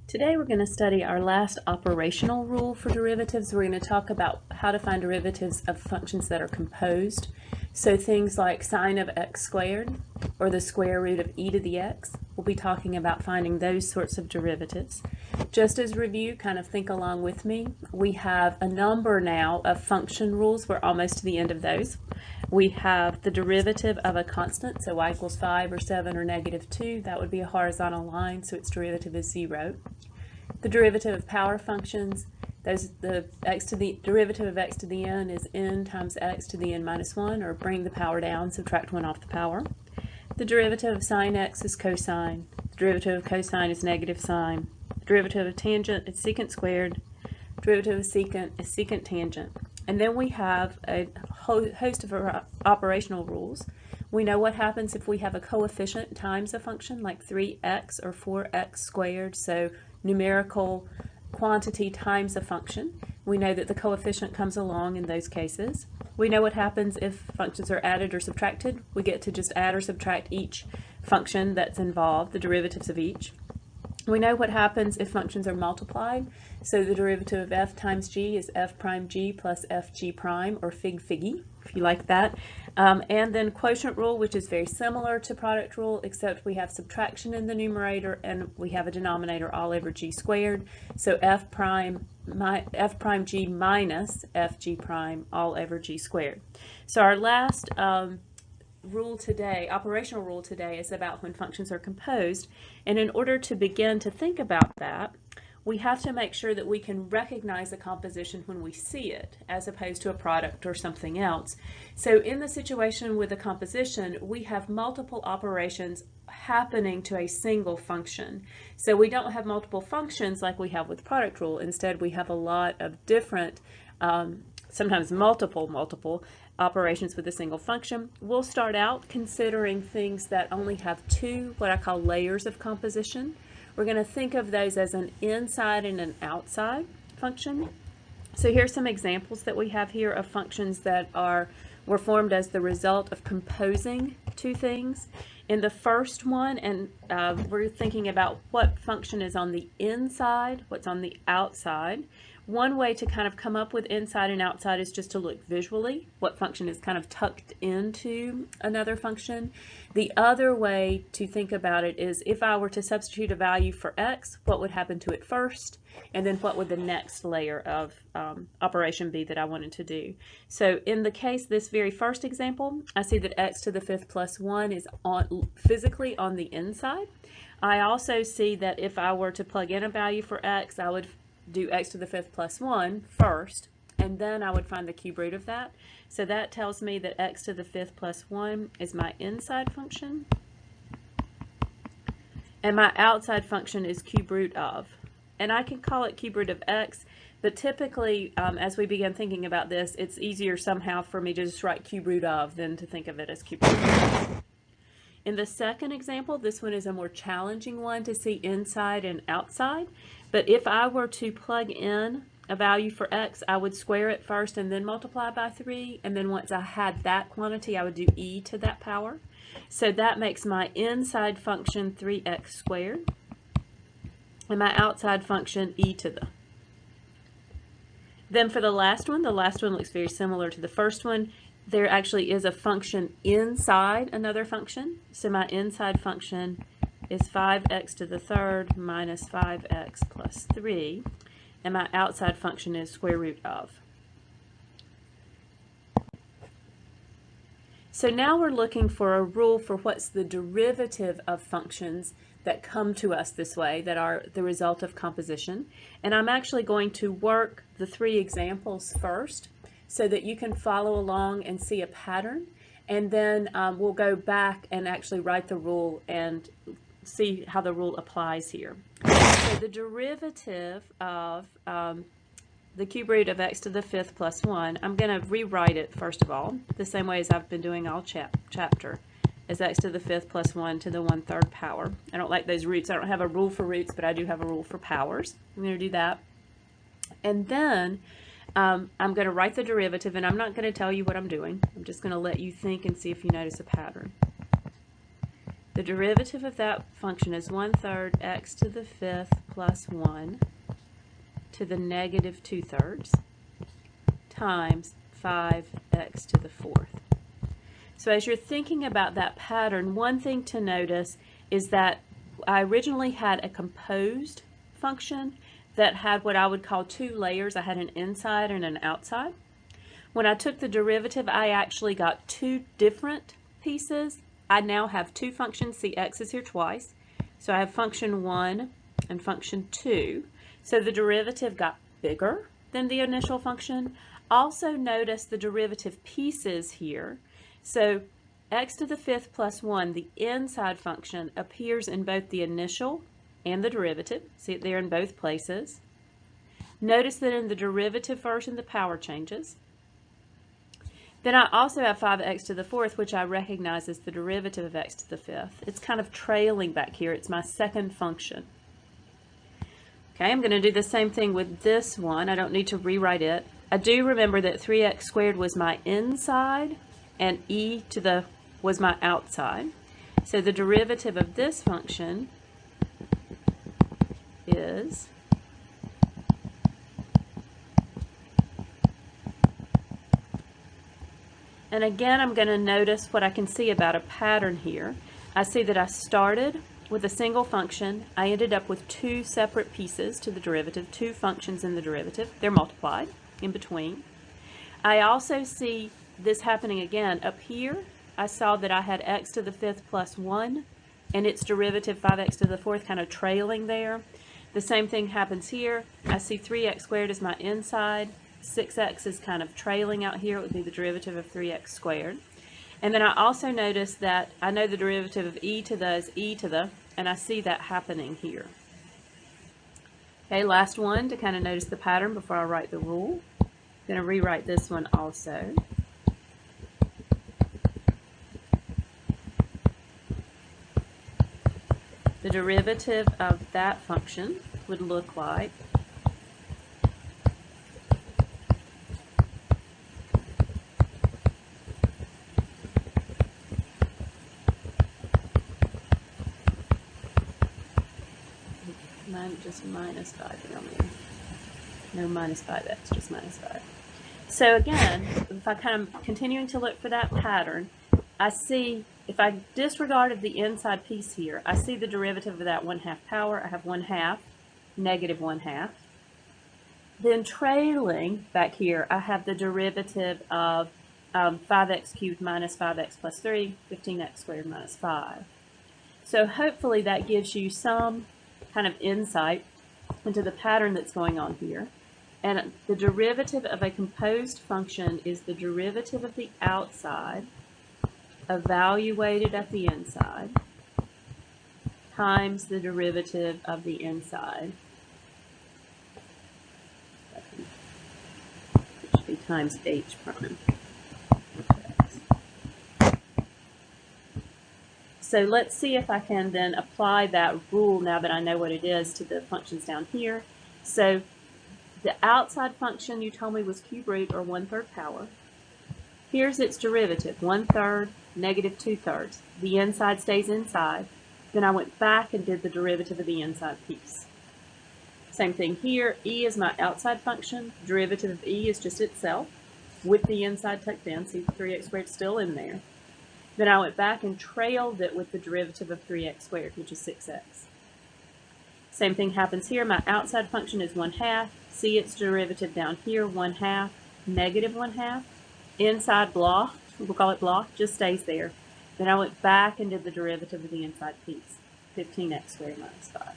Today we're going to study our last operational rule for derivatives. We're going to talk about how to find derivatives of functions that are composed. So things like sine of x squared or the square root of e to the x. We'll be talking about finding those sorts of derivatives. Just as review, kind of think along with me. We have a number now of function rules. We're almost to the end of those. We have the derivative of a constant, so y equals 5 or 7 or negative 2. That would be a horizontal line, so its derivative is 0. The derivative of power functions, the derivative of x to the n is n times x to the n minus 1, or bring the power down, subtract 1 off the power. The derivative of sine x is cosine. The derivative of cosine is negative sine. The derivative of tangent is secant squared. The derivative of secant is secant tangent. And then we have a host of operational rules. We know what happens if we have a coefficient times a function, like 3x or 4x squared, so numerical quantity times a function. We know that the coefficient comes along in those cases. We know what happens if functions are added or subtracted. We get to just add or subtract each function that's involved, the derivatives of each. We know what happens if functions are multiplied. So the derivative of f times g is f prime g plus f g prime, or fig figgy, if you like that. And then quotient rule, which is very similar to product rule, except we have subtraction in the numerator and we have a denominator all over g squared. So f prime g minus f g prime all over g squared. So our last rule today, operational rule today, is about when functions are composed. And in order to begin to think about that, we have to make sure that we can recognize a composition when we see it, as opposed to a product or something else. So in the situation with a composition, we have multiple operations happening to a single function. So we don't have multiple functions like we have with product rule. Instead, we have a lot of different, sometimes multiple operations with a single function. We'll start out considering things that only have two, what I call lepers of composition. We're going to think of those as an inside and an outside function. So here's some examples that we have here of functions that were formed as the result of composing two things. In the first one, and we're thinking about what function is on the inside, what's on the outside. One way to kind of come up with inside and outside is just to look visually, what function is kind of tucked into another function. The other way to think about it is if I were to substitute a value for x, what would happen to it first? And then what would the next layer of operation be that I wanted to do? So in the case, this very first example, I see that x to the 5th plus 1 is physically on the inside. I also see that if I were to plug in a value for x, I would do x to the 5th plus 1 first, and then I would find the cube root of that. So that tells me that x to the 5th plus 1 is my inside function, and my outside function is cube root of. And I can call it cube root of x, but typically as we begin thinking about this, it's easier somehow for me to just write cube root of than to think of it as cube root of. In the second example, this one is a more challenging one to see inside and outside. But if I were to plug in a value for x, I would square it first and then multiply by 3. And then once I had that quantity, I would do e to that power. So that makes my inside function 3x squared. And my outside function e to the. Then for the last one looks very similar to the first one. There actually is a function inside another function. So my inside function is 5x to the 3rd minus 5x plus 3. And my outside function is square root of. So now we're looking for a rule for what's the derivative of functions that come to us this way, that are the result of composition. And I'm actually going to work the 3 examples first, so that you can follow along and see a pattern, and then we'll go back and actually write the rule and see how the rule applies here. So the derivative of the cube root of x to the 5th plus 1, I'm going to rewrite it first of all, the same way as I've been doing all chapter, as x to the 5th plus 1 to the 1/3 power. I don't like those roots. I don't have a rule for roots, but I do have a rule for powers. I'm going to do that. And then I'm going to write the derivative, and I'm not going to tell you what I'm doing. I'm just going to let you think and see if you notice a pattern. The derivative of that function is 1/3 x to the 5th plus 1 to the negative 2/3 times 5x to the 4th. So as you're thinking about that pattern, one thing to notice is that I originally had a composed function that had what I would call two layers. I had an inside and an outside. When I took the derivative, I actually got two different pieces. I now have two functions. See, x is here twice. So I have function 1 and function 2. So the derivative got bigger than the initial function. Also notice the derivative pieces here. So x to the 5th plus 1, the inside function, appears in both the initial and the derivative. See it there in both places. Notice that in the derivative version, the power changes. Then I also have 5x to the 4th, which I recognize as the derivative of x to the 5th. It's kind of trailing back here. It's my second function. Okay, I'm going to do the same thing with this one. I don't need to rewrite it. I do remember that 3x squared was my inside and e to the was my outside. So the derivative of this function is and again, I'm going to notice what I can see about a pattern here. I see that I started with a single function. I ended up with two separate pieces to the derivative, two functions in the derivative. They're multiplied in between. I also see this happening again. Up here, I saw that I had x to the 5th plus 1 and its derivative 5x to the 4th kind of trailing there. The same thing happens here. I see 3x squared as my inside. 6x is kind of trailing out here. It would be the derivative of 3x squared. And then I also notice that I know the derivative of e to the is e to the, and I see that happening here. Okay, last one to kind of notice the pattern before I write the rule. I'm going to rewrite this one also. The derivative of that function would look like just minus 5 down there. No minus 5x, just minus 5. So again, if I kind of continuing to look for that pattern, I see if I disregarded the inside piece here, I see the derivative of that 1/2 power. I have 1/2, negative 1/2. Then trailing back here, I have the derivative of 5x cubed minus 5x plus 3, 15x squared minus 5. So hopefully that gives you some kind of insight into the pattern that's going on here. And the derivative of a composed function is the derivative of the outside evaluated at the inside times the derivative of the inside. It should be times h prime. So let's see if I can then apply that rule now that I know what it is to the functions down here. So the outside function you told me was cube root or 1/3 power. Here's its derivative, 1/3, negative 2/3. The inside stays inside. Then I went back and did the derivative of the inside piece. Same thing here, e is my outside function. Derivative of e is just itself with the inside tucked in. See, 3x squared is still in there. Then I went back and trailed it with the derivative of 3x squared, which is 6x. Same thing happens here. My outside function is 1/2. See its derivative down here, 1/2, negative 1/2. Inside block, we'll call it block, just stays there. Then I went back and did the derivative of the inside piece, 15x squared minus 5.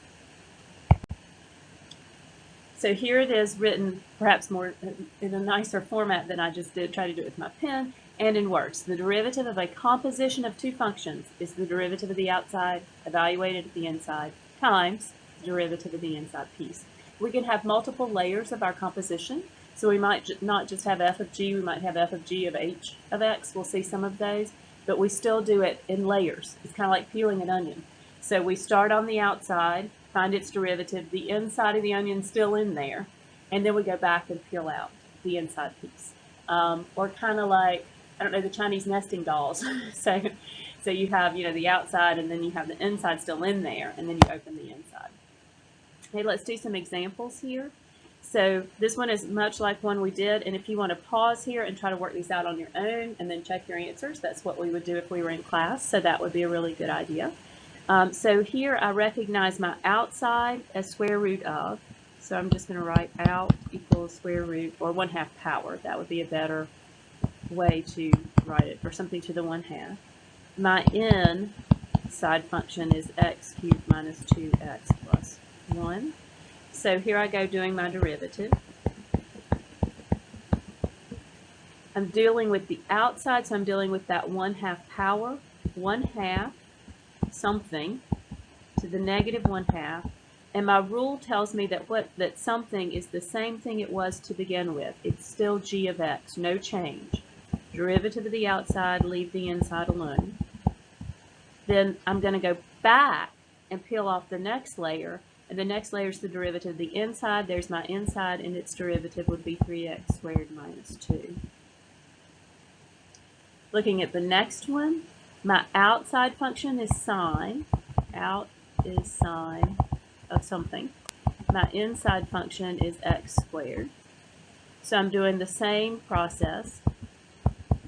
So here it is written perhaps more in a nicer format than I just did, try to do it with my pen, and in words. The derivative of a composition of two functions is the derivative of the outside evaluated at the inside times the derivative of the inside piece. We can have multiple layers of our composition. So we might not just have f of g, we might have f of g of h of x. We'll see some of those, but we still do it in layers. It's kind of like peeling an onion. So we start on the outside, find its derivative, the inside of the onion's still in there, and then we go back and peel out the inside piece. Or kind of like, I don't know, the Chinese nesting dolls. So So you have, the outside, and then you have the inside still in there, and then you open the inside. Okay, let's do some examples here. So this one is much like one we did, and if you want to pause here and try to work these out on your own and then check your answers, that's what we would do if we were in class, so that would be a really good idea. So here I recognize my outside as square root of, so I'm just going to write out equals square root, or 1/2 power. That would be a better way to write it, or something to the 1/2. My inside function is x cubed minus 2x plus 1. So here I go doing my derivative. I'm dealing with the outside, so I'm dealing with that 1/2 power, 1/2 something to the negative 1/2. And my rule tells me that something is the same thing it was to begin with. It's still g of x, no change. Derivative of the outside, leave the inside alone. Then I'm going to go back and peel off the next layer, and the next layer is the derivative of the inside. There's my inside, and its derivative would be 3x squared minus 2. Looking at the next one, my outside function is sine. Out is sine of something. My inside function is x squared. So I'm doing the same process.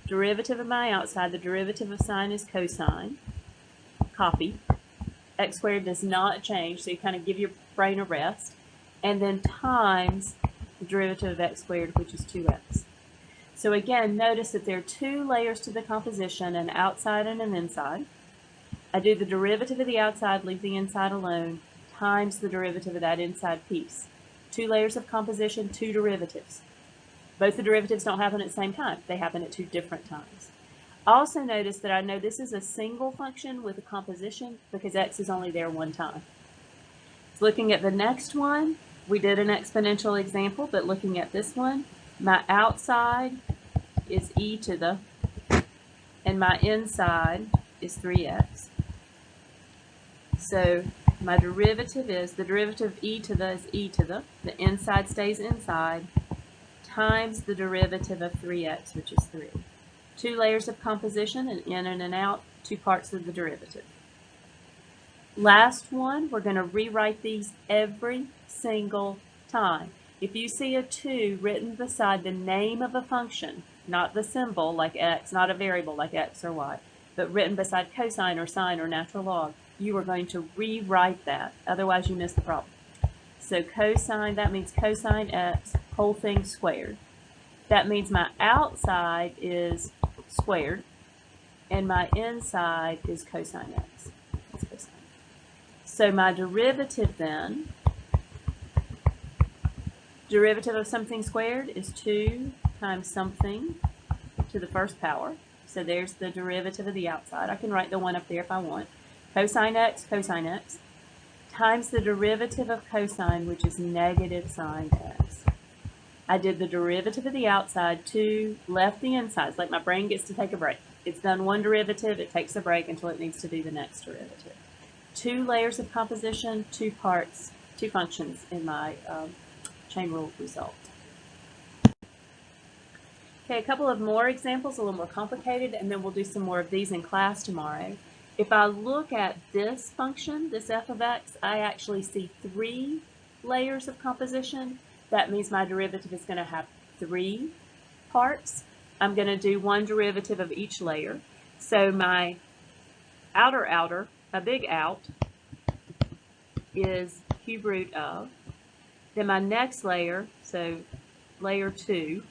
Derivative of my outside, the derivative of sine is cosine. Copy. X squared does not change, so you kind of give your brain a rest. And then times the derivative of x squared, which is 2x. So again, notice that there are 2 layers to the composition, an outside and an inside. I do the derivative of the outside, leave the inside alone, times the derivative of that inside piece. 2 layers of composition, 2 derivatives. Both the derivatives don't happen at the same time. They happen at 2 different times. Also notice that I know this is a single function with a composition because x is only there one time. Looking at the next one, we did an exponential example, but looking at this one, my outside is e to the, and my inside is 3x. So my derivative is, the derivative of e to the is e to the inside stays inside, times the derivative of 3x, which is 3. 2 layers of composition, an in and an out, 2 parts of the derivative. Last one, we're going to rewrite these every single time. If you see a 2 written beside the name of a function, not the symbol like x, not a variable like x or y, but written beside cosine or sine or natural log, you are going to rewrite that. Otherwise, you miss the problem. So cosine, that means cosine x, whole thing squared. That means my outside is squared, and my inside is cosine x. That's cosine. So my derivative then, derivative of something squared is 2 times something to the first power. So there's the derivative of the outside. I can write the 1 up there if I want. Cosine x, times the derivative of cosine, which is negative sine x. I did the derivative of the outside, 2, left the inside. It's like my brain gets to take a break. It's done one derivative, it takes a break until it needs to do the next derivative. 2 layers of composition, 2 parts, 2 functions in my chain rule result. Okay, a couple of more examples, a little more complicated, and then we'll do some more of these in class tomorrow. If I look at this function, this f of x, I actually see 3 layers of composition. That means my derivative is going to have 3 parts. I'm going to do one derivative of each layer. So my outer, a big out, is cube root of. Then my next layer, so layer 2,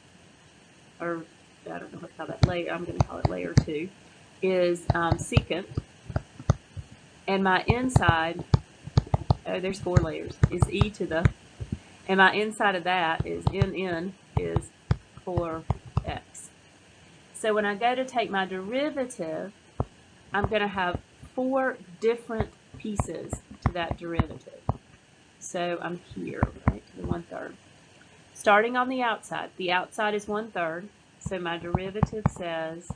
or I don't know what to call that layer, I'm going to call it layer 2, is secant. And my inside, oh, there's 4 layers, is e to the, and my inside of that is n is 4x. So when I go to take my derivative, I'm going to have 4 different pieces to that derivative. So I'm here, right, to the 1/3. Starting on the outside is 1/3, so my derivative says,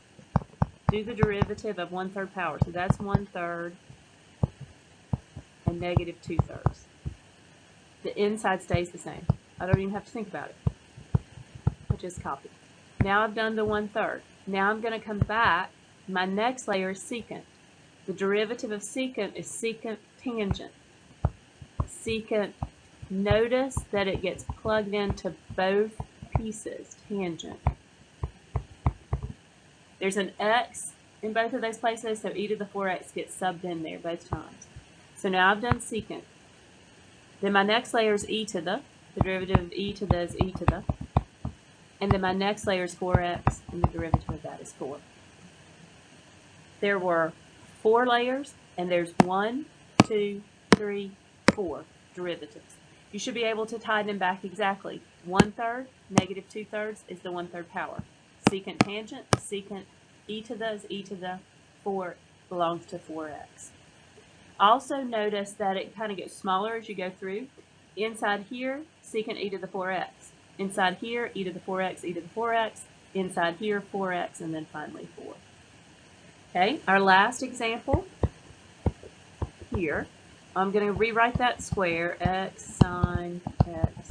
do the derivative of 1/3 power. So that's 1/3 and negative 2/3. The inside stays the same. I don't even have to think about it. I just copy. Now I've done the 1/3. Now I'm going to come back. My next layer is secant. The derivative of secant is secant tangent. Secant, notice that it gets plugged into both pieces, tangent. There's an x in both of those places, so e to the 4x gets subbed in there both times. So now I've done secant. Then my next layer is e to the derivative of e to the is e to the, and then my next layer is 4x, and the derivative of that is 4. There were 4 layers, and there's 1, 2, 3, 4 derivatives. You should be able to tie them back exactly. 1/3, negative 2/3 is the 1/3 power. Secant tangent, secant e to the is e to the, 4 belongs to 4x. Also notice that it kind of gets smaller as you go through. Inside here, secant e to the 4x. Inside here, e to the 4x, e to the 4x. Inside here, 4x, and then finally 4. Okay, our last example here, I'm going to rewrite that square, x sine x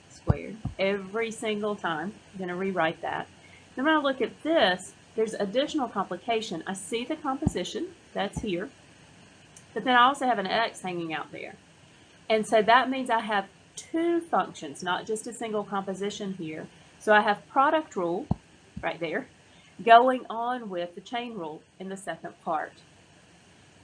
squared, every single time. I'm going to rewrite that. Then when I look at this, there's additional complication. I see the composition, that's here, but then I also have an x hanging out there. And so that means I have 2 functions, not just a single composition here. So I have product rule, right there, going on with the chain rule in the second part.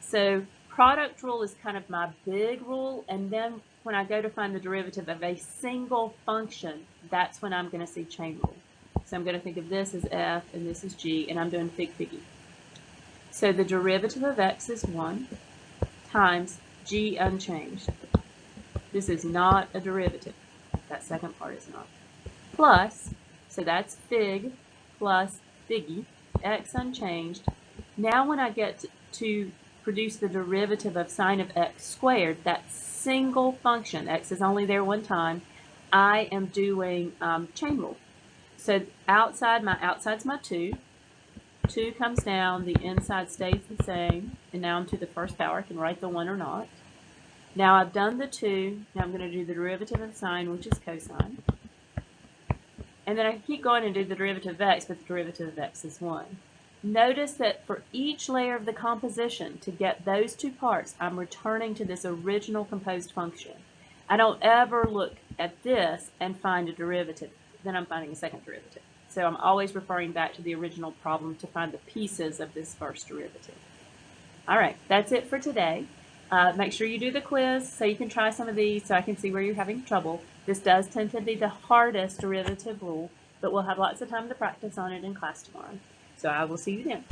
So product rule is kind of my big rule, and then when I go to find the derivative of a single function, that's when I'm going to see chain rule. So I'm going to think of this as f and this is g, and I'm doing fig-figgy. So the derivative of x is 1 times g unchanged. This is not a derivative. That second part is not. Plus, so that's fig plus figgy, x unchanged. Now when I get to produce the derivative of sine of x squared, that single function, x is only there one time, I am doing chain rule. So outside's my 2. 2 comes down, the inside stays the same, and now I'm to the first power. I can write the 1 or not. Now I've done the 2, now I'm going to do the derivative of sine, which is cosine. And then I can keep going and do the derivative of x, but the derivative of x is 1. Notice that for each layer of the composition, to get those 2 parts, I'm returning to this original composed function. I don't ever look at this and find a derivative. Then I'm finding a second derivative. So I'm always referring back to the original problem to find the pieces of this first derivative. All right, that's it for today. Make sure you do the quiz so you can try some of these so I can see where you're having trouble. This does tend to be the hardest derivative rule, but we'll have lots of time to practice on it in class tomorrow. So I will see you then.